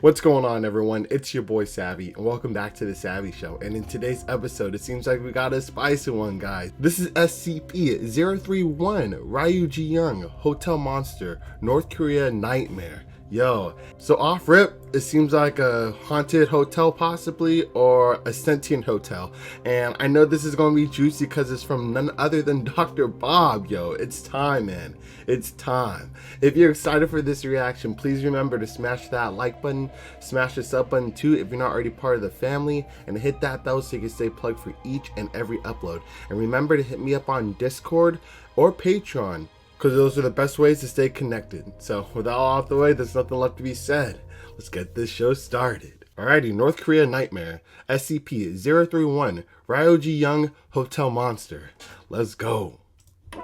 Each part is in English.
What's going on, everyone? It's your boy Savvy, and welcome back to the Savvy Show. And in today's episode, it seems like we got a spicy one, guys. This is SCP-031 Ryugyong Hotel Monster, North Korea Nightmare. Yo, so off rip, it seems like a haunted hotel possibly, or a sentient hotel. And I know this is going to be juicy because it's from none other than Dr. Bob. Yo, it's time, man. It's time. If you're excited for this reaction, please remember to smash that like button, smash the sub button too if you're not already part of the family, and hit that bell so you can stay plugged for each and every upload. And remember to hit me up on Discord or Patreon, because those are the best ways to stay connected. So with that all out the way, there's nothing left to be said. Let's get this show started. Alrighty, North Korea Nightmare, SCP-031 Ryugyong Hotel Monster. Let's go.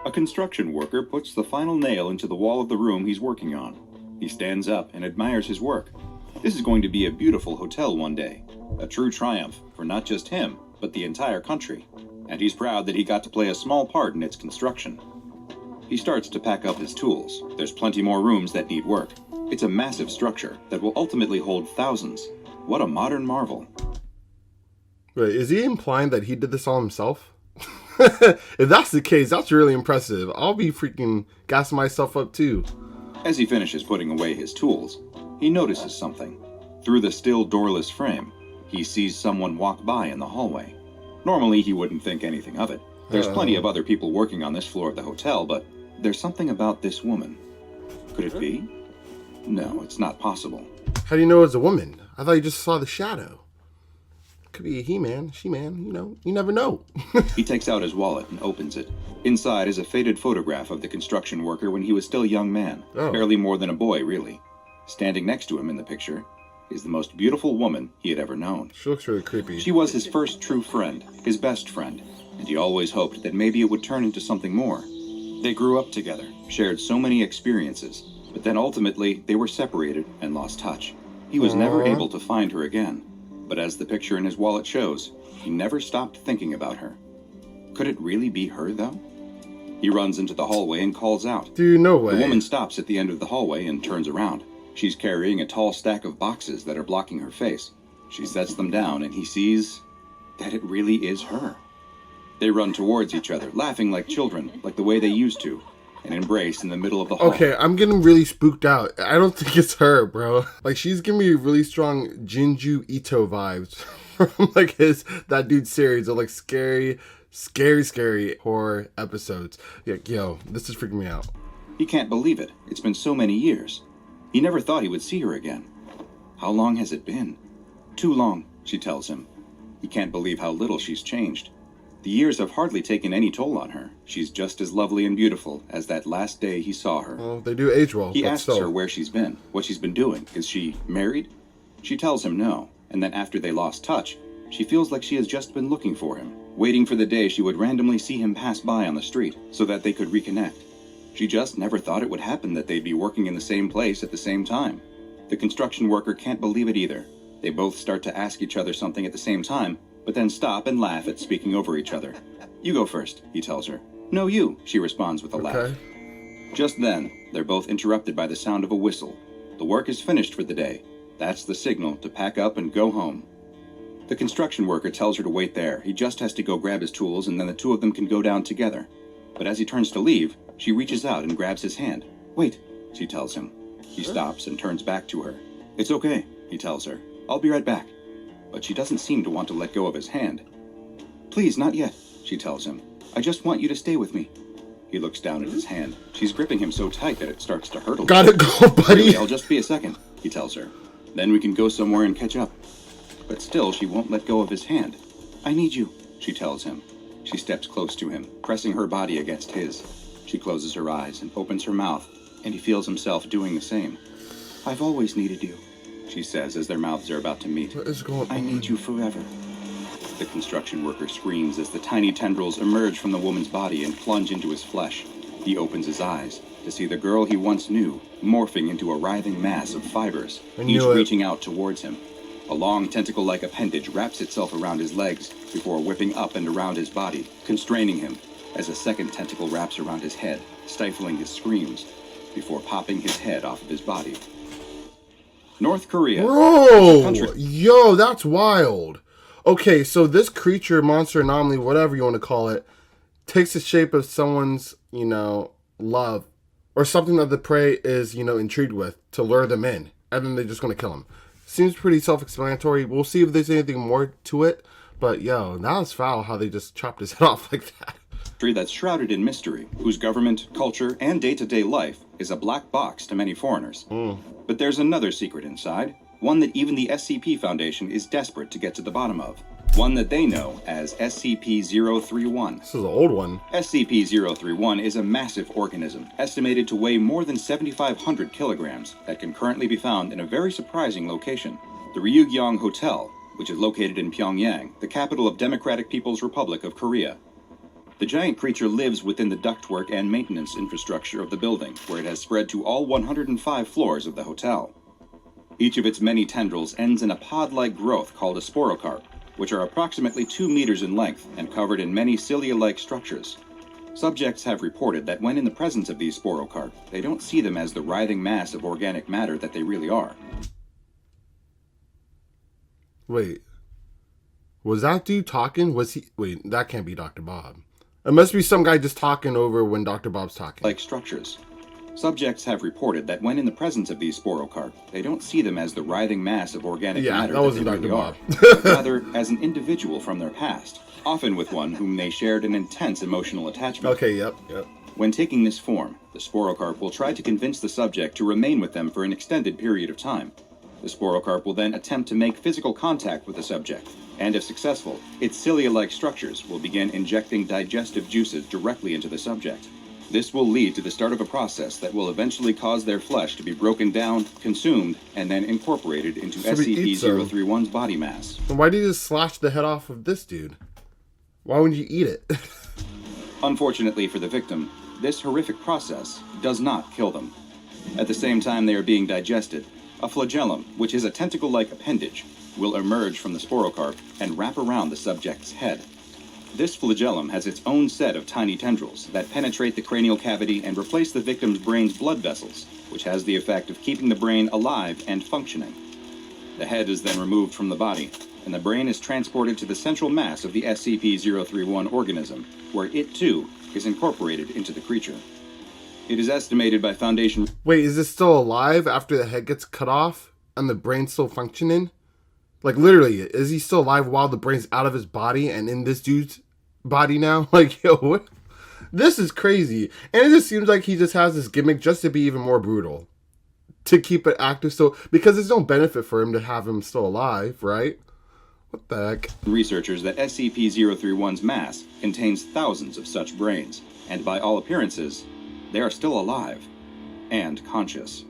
A construction worker puts the final nail into the wall of the room he's working on. He stands up and admires his work. This is going to be a beautiful hotel one day. A true triumph for not just him, but the entire country. And he's proud that he got to play a small part in its construction. He starts to pack up his tools. There's plenty more rooms that need work. It's a massive structure that will ultimately hold thousands. What a modern marvel. Wait, is he implying that he did this all himself? If that's the case, that's really impressive. I'll be freaking gassing myself up too. As he finishes putting away his tools, he notices something. Through the still doorless frame, he sees someone walk by in the hallway. Normally, he wouldn't think anything of it. There's plenty of other people working on this floor of the hotel, but there's something about this woman. Could it be? No, it's not possible. How do you know it's a woman? I thought you just saw the shadow. Could be a he-man, she-man, you never know. He takes out his wallet and opens it. Inside is a faded photograph of the construction worker when he was still a young man. Barely more than a boy, really. Standing next to him in the picture is the most beautiful woman he had ever known. She looks really creepy. She was his first true friend, his best friend, and he always hoped that maybe it would turn into something more. They grew up together, shared so many experiences, but then ultimately they were separated and lost touch. He was never able to find her again. But as the picture in his wallet shows, he never stopped thinking about her. Could it really be her, though? He runs into the hallway and calls out. Dude, no way. The woman stops at the end of the hallway and turns around. She's carrying a tall stack of boxes that are blocking her face. She sets them down and he sees that it really is her. They run towards each other, laughing like children, like the way they used to, and embrace in the middle of the hall. Okay, I'm getting really spooked out. I don't think it's her, bro. Like, she's giving me really strong Jinju Ito vibes from, like, that dude's series of, like, scary horror episodes. Like, yo, this is freaking me out. He can't believe it. It's been so many years. He never thought he would see her again. How long has it been? Too long, she tells him. He can't believe how little she's changed. The years have hardly taken any toll on her. She's just as lovely and beautiful as that last day he saw her. Well, they do age well. He asks her where she's been, what she's been doing. Is she married? She tells him no, and then after they lost touch, she feels like she has just been looking for him, waiting for the day she would randomly see him pass by on the street so that they could reconnect. She just never thought it would happen that they'd be working in the same place at the same time. The construction worker can't believe it either. They both start to ask each other something at the same time, but then stop and laugh at speaking over each other. You go first, he tells her. No, you, she responds with a laugh. Just then, they're both interrupted by the sound of a whistle. The work is finished for the day. That's the signal to pack up and go home. The construction worker tells her to wait there. He just has to go grab his tools and then the two of them can go down together. But as he turns to leave, she reaches out and grabs his hand. Wait, she tells him. He stops and turns back to her. It's okay, he tells her. I'll be right back. But she doesn't seem to want to let go of his hand. Please, not yet, she tells him. I just want you to stay with me. He looks down at his hand. She's gripping him so tight that it starts to hurt a little. Gotta go, buddy. Really, I'll just be a second, he tells her. Then we can go somewhere and catch up. But still, she won't let go of his hand. I need you, she tells him. She steps close to him, pressing her body against his. She closes her eyes and opens her mouth, and he feels himself doing the same. I've always needed you, she says as their mouths are about to meet. What is going on? I need you forever. The construction worker screams as the tiny tendrils emerge from the woman's body and plunge into his flesh. He opens his eyes to see the girl he once knew morphing into a writhing mass of fibers, each reaching out towards him. A long tentacle-like appendage wraps itself around his legs before whipping up and around his body, constraining him as a second tentacle wraps around his head, stifling his screams, before popping his head off of his body. North Korea. Bro, yo, that's wild. Okay, so this creature, monster, anomaly, whatever you want to call it, takes the shape of someone's, love, or something that the prey is, intrigued with to lure them in, and then they're just going to kill him. Seems pretty self-explanatory. We'll see if there's anything more to it, but yo, that was foul how they just chopped his head off like that. That's shrouded in mystery, whose government, culture, and day-to-day life is a black box to many foreigners. But there's another secret inside, one that even the SCP Foundation is desperate to get to the bottom of. One that they know as SCP-031. This is an old one. SCP-031 is a massive organism, estimated to weigh more than 7,500 kilograms, that can currently be found in a very surprising location, the Ryugyong Hotel, which is located in Pyongyang, the capital of Democratic People's Republic of Korea. The giant creature lives within the ductwork and maintenance infrastructure of the building, where it has spread to all 105 floors of the hotel. Each of its many tendrils ends in a pod-like growth called a sporocarp, which are approximately 2 meters in length and covered in many cilia-like structures. Subjects have reported that when in the presence of these sporocarp, they don't see them as the writhing mass of organic matter that they really are. Wait. Was that dude talking? Wait, that can't be Dr. Bob. It must be some guy just talking over when Dr. Bob's talking. Like structures. Subjects have reported that when in the presence of these sporocarp, they don't see them as the writhing mass of organic matter that they really are, but rather as an individual from their past, often with one whom they shared an intense emotional attachment. Okay, yep. When taking this form, the sporocarp will try to convince the subject to remain with them for an extended period of time. The sporocarp will then attempt to make physical contact with the subject, and if successful, its cilia-like structures will begin injecting digestive juices directly into the subject. This will lead to the start of a process that will eventually cause their flesh to be broken down, consumed, and then incorporated into SCP-031's body mass. Then why did you just slash the head off of this dude? Why wouldn't you eat it? Unfortunately for the victim, this horrific process does not kill them. At the same time they are being digested, a flagellum, which is a tentacle-like appendage, will emerge from the sporocarp and wrap around the subject's head. This flagellum has its own set of tiny tendrils that penetrate the cranial cavity and replace the victim's brain's blood vessels, which has the effect of keeping the brain alive and functioning. The head is then removed from the body, and the brain is transported to the central mass of the SCP-031 organism, where it, too, is incorporated into the creature. It is estimated by Foundation... Wait, is this still alive after the head gets cut off and the brain's still functioning? Like, literally, is he still alive while the brain's out of his body and in this dude's body now? Like, yo, what? This is crazy. And it just seems like he just has this gimmick just to be even more brutal. To keep it active. So, because there's no benefit for him to have him still alive, right? What the heck? Researchers that SCP-031's mass contains thousands of such brains, and by all appearances, they are still alive and conscious.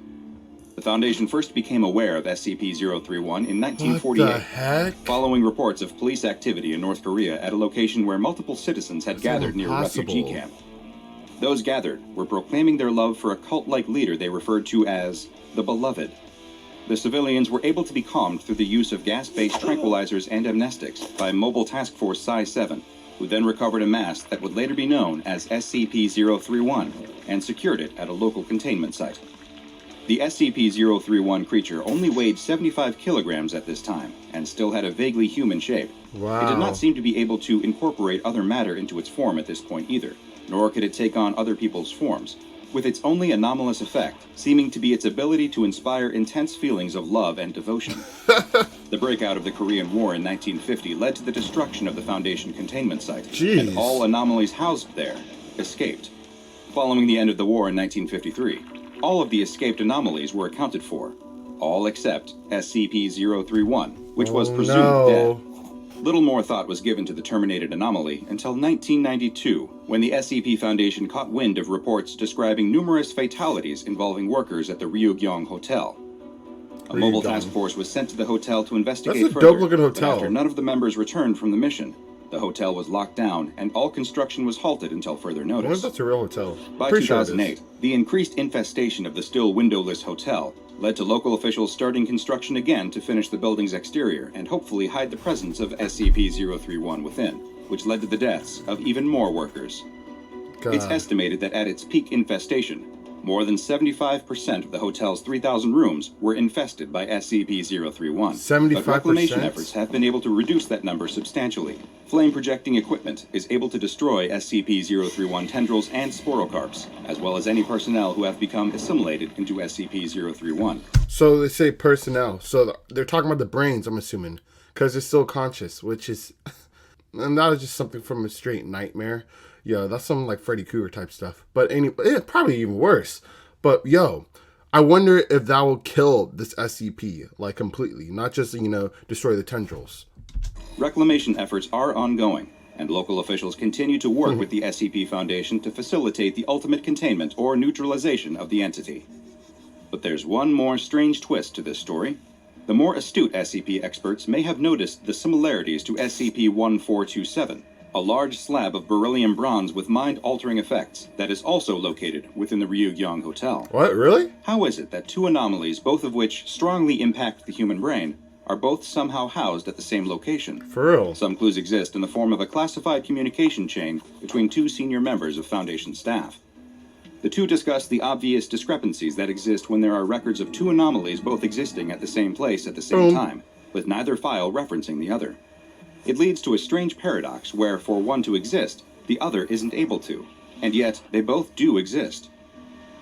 The Foundation first became aware of SCP-031 in 1948, what the heck? Following reports of police activity in North Korea at a location where multiple citizens had gathered near a refugee camp. Those gathered were proclaiming their love for a cult-like leader they referred to as the Beloved. The civilians were able to be calmed through the use of gas-based tranquilizers and amnestics by Mobile Task Force Psi-7, who then recovered a mass that would later be known as SCP-031 and secured it at a local containment site. The SCP-031 creature only weighed 75 kilograms at this time, and still had a vaguely human shape. Wow. It did not seem to be able to incorporate other matter into its form at this point either, nor could it take on other people's forms, with its only anomalous effect seeming to be its ability to inspire intense feelings of love and devotion. The breakout of the Korean War in 1950 led to the destruction of the Foundation containment site, Jeez. and all anomalies housed there escaped. Following the end of the war in 1953, all of the escaped anomalies were accounted for, all except SCP-031, which was presumed dead. Little more thought was given to the terminated anomaly until 1992, when the SCP Foundation caught wind of reports describing numerous fatalities involving workers at the Ryugyong Hotel. A mobile task force was sent to the hotel to investigate That's a further, dope-looking hotel. but after none of the members returned from the mission, the hotel was locked down and all construction was halted until further I wonder if notice. that's a real hotel. By Pretty sure it is. 2008, the increased infestation of the still windowless hotel led to local officials starting construction again to finish the building's exterior and hopefully hide the presence of SCP-031 within, which led to the deaths of even more workers. God. It's estimated that at its peak infestation, more than 75% of the hotel's 3,000 rooms were infested by SCP-031. 75%? But reclamation efforts have been able to reduce that number substantially. Flame-projecting equipment is able to destroy SCP-031 tendrils and sporocarps, as well as any personnel who have become assimilated into SCP-031. So they say personnel. So they're talking about the brains, I'm assuming, because they're still conscious, which is... and that is just something from a straight nightmare. Yo, that's something like Freddy Krueger type stuff. But anyway, it's probably even worse. But yo, I wonder if that will kill this SCP, like completely. Not just, destroy the tendrils. Reclamation efforts are ongoing, and local officials continue to work with the SCP Foundation to facilitate the ultimate containment or neutralization of the entity. But there's one more strange twist to this story. The more astute SCP experts may have noticed the similarities to SCP-1427, a large slab of beryllium bronze with mind-altering effects that is also located within the Ryugyong Hotel. What, really? How is it that two anomalies, both of which strongly impact the human brain, are both somehow housed at the same location? For real? Some clues exist in the form of a classified communication chain between two senior members of Foundation staff. The two discuss the obvious discrepancies that exist when there are records of two anomalies both existing at the same place at the same time, with neither file referencing the other. It leads to a strange paradox where, for one to exist, the other isn't able to, and yet they both do exist.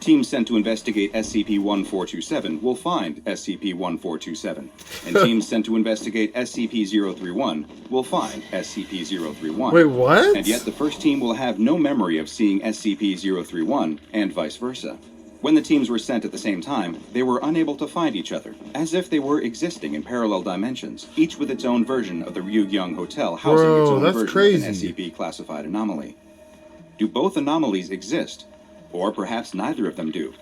Teams sent to investigate SCP-1427 will find SCP-1427, and teams sent to investigate SCP-031 will find SCP-031. Wait, what? And yet the first team will have no memory of seeing SCP-031, and vice versa. When the teams were sent at the same time, they were unable to find each other, as if they were existing in parallel dimensions, each with its own version of the Ryugyong Hotel housing its own version of an SCP-classified anomaly. Do both anomalies exist? Or perhaps neither of them do?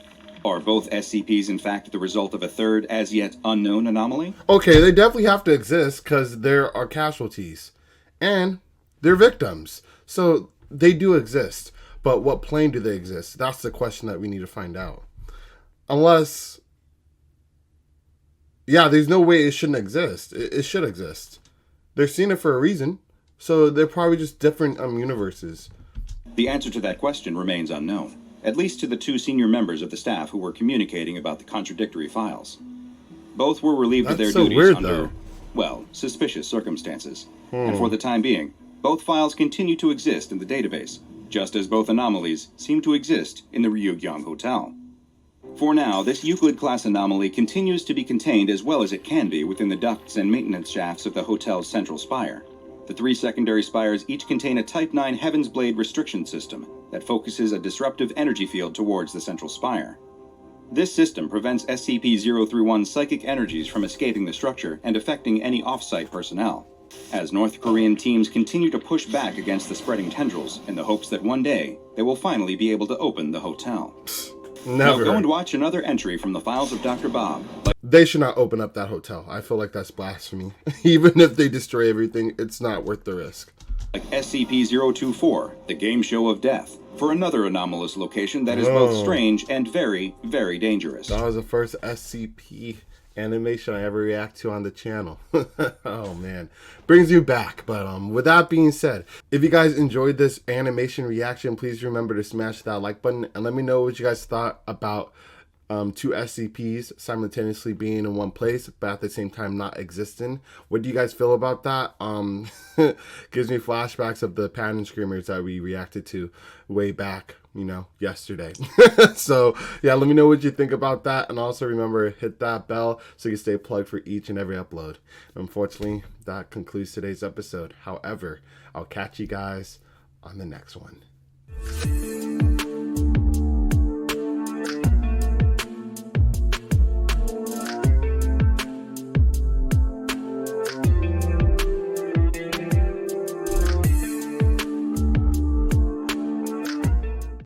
Are both SCPs in fact the result of a third, as yet unknown anomaly? Okay, they definitely have to exist because there are casualties. And they're victims. So they do exist. But what plane do they exist? That's the question that we need to find out. Unless... yeah, there's no way it shouldn't exist. It should exist. They're seeing it for a reason. So they're probably just different universes. The answer to that question remains unknown. At least to the two senior members of the staff who were communicating about the contradictory files. Both were relieved of their duties under, well, suspicious circumstances. And for the time being, both files continue to exist in the database, just as both anomalies seem to exist in the Ryugyong Hotel. For now, this Euclid-class anomaly continues to be contained as well as it can be within the ducts and maintenance shafts of the hotel's central spire. The three secondary spires each contain a Type 9 Heaven's Blade restriction system that focuses a disruptive energy field towards the central spire. This system prevents SCP-031's psychic energies from escaping the structure and affecting any off-site personnel, as North Korean teams continue to push back against the spreading tendrils in the hopes that one day they will finally be able to open the hotel. Never. Now go and watch another entry from the files of Dr. Bob. They should not open up that hotel. I feel like that's blasphemy. Even if they destroy everything, it's not worth the risk. Like SCP-024, the Game Show of Death, for another anomalous location that is both strange and very, very dangerous. That was the first SCP animation I ever react to on the channel. Oh man, brings you back. But with that being said, if you guys enjoyed this animation reaction, please remember to smash that like button and let me know what you guys thought about two SCPs simultaneously being in one place but at the same time not existing. What do you guys feel about that? Gives me flashbacks of the Pattern Screamers that we reacted to way back, yesterday. So yeah, let me know what you think about that, and also remember, hit that bell so you can stay plugged for each and every upload. Unfortunately, that concludes today's episode. However, I'll catch you guys on the next one.